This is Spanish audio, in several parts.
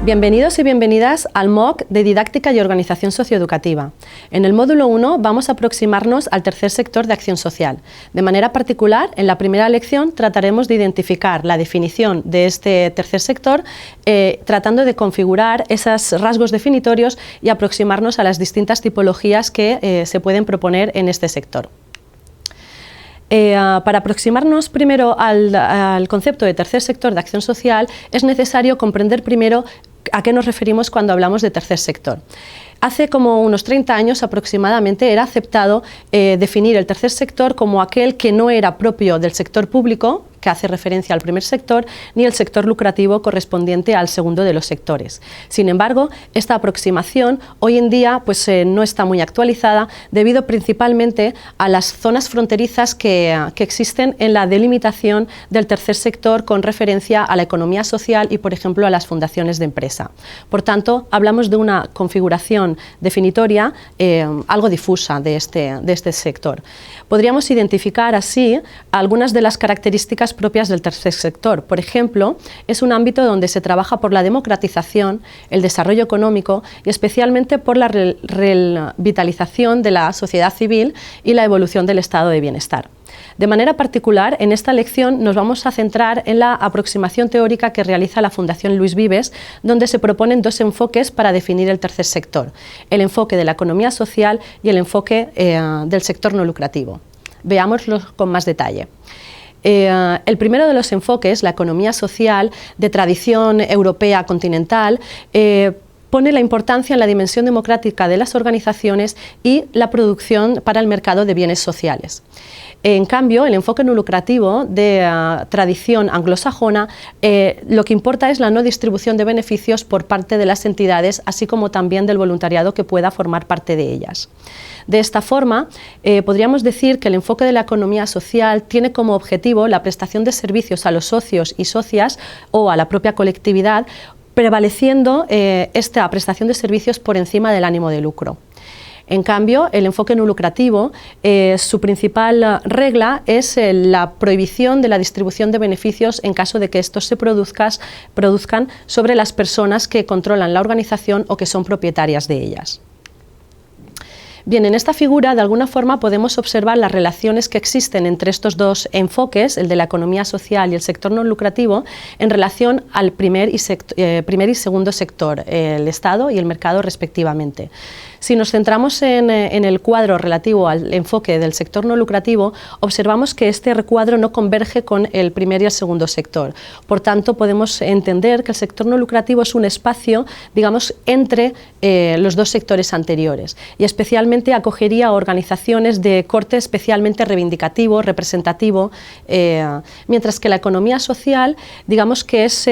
Bienvenidos y bienvenidas al MOOC de Didáctica y Organización Socioeducativa. En el módulo 1 vamos a aproximarnos al tercer sector de acción social. De manera particular, en la primera lección trataremos de identificar la definición de este tercer sector, tratando de configurar esos rasgos definitorios y aproximarnos a las distintas tipologías que se pueden proponer en este sector. Para aproximarnos primero al concepto de tercer sector de acción social, es necesario comprender primero a qué nos referimos cuando hablamos de tercer sector. Hace como unos 30 años aproximadamente era aceptado definir el tercer sector como aquel que no era propio del sector público, que hace referencia al primer sector, ni el sector lucrativo correspondiente al segundo de los sectores. Sin embargo, esta aproximación hoy en día no está muy actualizada debido principalmente a las zonas fronterizas que existen en la delimitación del tercer sector con referencia a la economía social y, por ejemplo, a las fundaciones de empresa. Por tanto, hablamos de una configuración definitoria algo difusa de este sector. Podríamos identificar así algunas de las características propias del tercer sector. Por ejemplo, es un ámbito donde se trabaja por la democratización, el desarrollo económico y especialmente por la revitalización de la sociedad civil y la evolución del estado de bienestar. De manera particular, en esta lección nos vamos a centrar en la aproximación teórica que realiza la Fundación Luis Vives, donde se proponen dos enfoques para definir el tercer sector: el enfoque de la economía social y el enfoque del sector no lucrativo. Veámoslo con más detalle. El primero de los enfoques, la economía social, de tradición europea continental, pone la importancia en la dimensión democrática de las organizaciones y la producción para el mercado de bienes sociales. En cambio, el enfoque no lucrativo de tradición anglosajona, lo que importa es la no distribución de beneficios por parte de las entidades, así como también del voluntariado que pueda formar parte de ellas. De esta forma, podríamos decir que el enfoque de la economía social tiene como objetivo la prestación de servicios a los socios y socias o a la propia colectividad, prevaleciendo esta prestación de servicios por encima del ánimo de lucro. En cambio, el enfoque no lucrativo, su principal regla es la prohibición de la distribución de beneficios en caso de que estos se produzcan sobre las personas que controlan la organización o que son propietarias de ellas. Bien, en esta figura de alguna forma podemos observar las relaciones que existen entre estos dos enfoques, el de la economía social y el sector no lucrativo, en relación al primer y segundo sector, el Estado y el mercado respectivamente. Si nos centramos en el cuadro relativo al enfoque del sector no lucrativo, observamos que este recuadro no converge con el primer y el segundo sector. Por tanto, podemos entender que el sector no lucrativo es un espacio, digamos, entre los dos sectores anteriores, y especialmente acogería organizaciones de corte especialmente reivindicativo, representativo, mientras que la economía social, digamos que es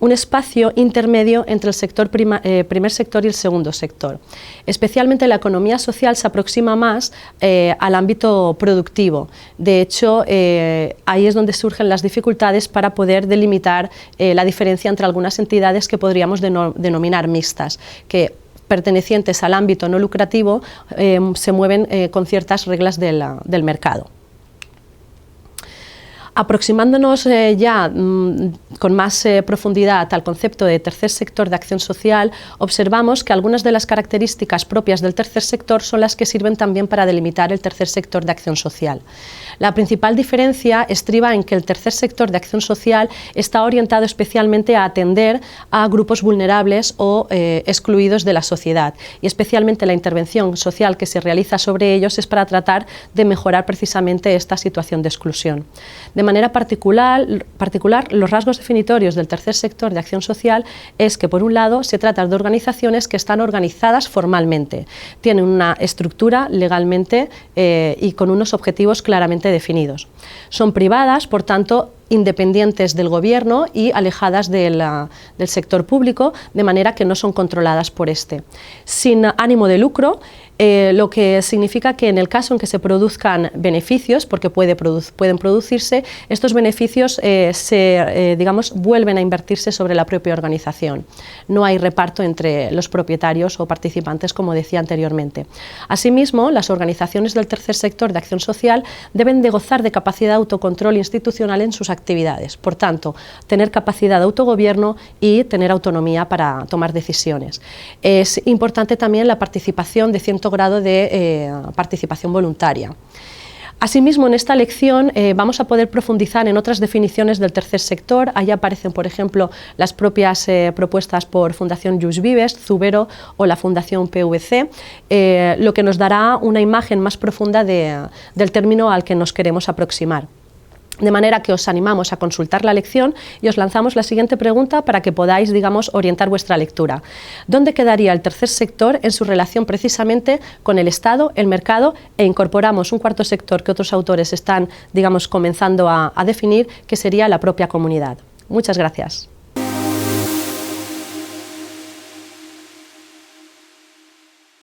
un espacio intermedio entre el sector primer sector y el segundo sector. Especialmente la economía social se aproxima más al ámbito productivo. De hecho, ahí es donde surgen las dificultades para poder delimitar la diferencia entre algunas entidades que podríamos denominar mixtas, que pertenecientes al ámbito no lucrativo se mueven con ciertas reglas del mercado. Aproximándonos ya con más profundidad al concepto de tercer sector de acción social, observamos que algunas de las características propias del tercer sector son las que sirven también para delimitar el tercer sector de acción social. La principal diferencia estriba en que el tercer sector de acción social está orientado especialmente a atender a grupos vulnerables o excluidos de la sociedad, y especialmente la intervención social que se realiza sobre ellos es para tratar de mejorar precisamente esta situación de exclusión. De manera particular, los rasgos definitorios del tercer sector de acción social es que, por un lado, se trata de organizaciones que están organizadas formalmente, tienen una estructura legalmente y con unos objetivos claramente definidos. Son privadas, por tanto, independientes del gobierno y alejadas del sector público, de manera que no son controladas por este. Sin ánimo de lucro, lo que significa que en el caso en que se produzcan beneficios, porque pueden producirse, estos beneficios digamos, vuelven a invertirse sobre la propia organización. No hay reparto entre los propietarios o participantes, como decía anteriormente. Asimismo, las organizaciones del tercer sector de acción social deben de gozar de capacidad de autocontrol institucional en sus actividades. Por tanto, tener capacidad de autogobierno y tener autonomía para tomar decisiones. Es importante también la participación de cierto grado de participación voluntaria. Asimismo, en esta lección vamos a poder profundizar en otras definiciones del tercer sector. Allí aparecen, por ejemplo, las propias propuestas por Fundación Lluís Vives, Zubero o la Fundación PVC, lo que nos dará una imagen más profunda del término al que nos queremos aproximar. De manera que os animamos a consultar la lección y os lanzamos la siguiente pregunta para que podáis, digamos, orientar vuestra lectura. ¿Dónde quedaría el tercer sector en su relación precisamente con el Estado, el mercado, e incorporamos un cuarto sector que otros autores están, digamos, comenzando a definir, que sería la propia comunidad? Muchas gracias.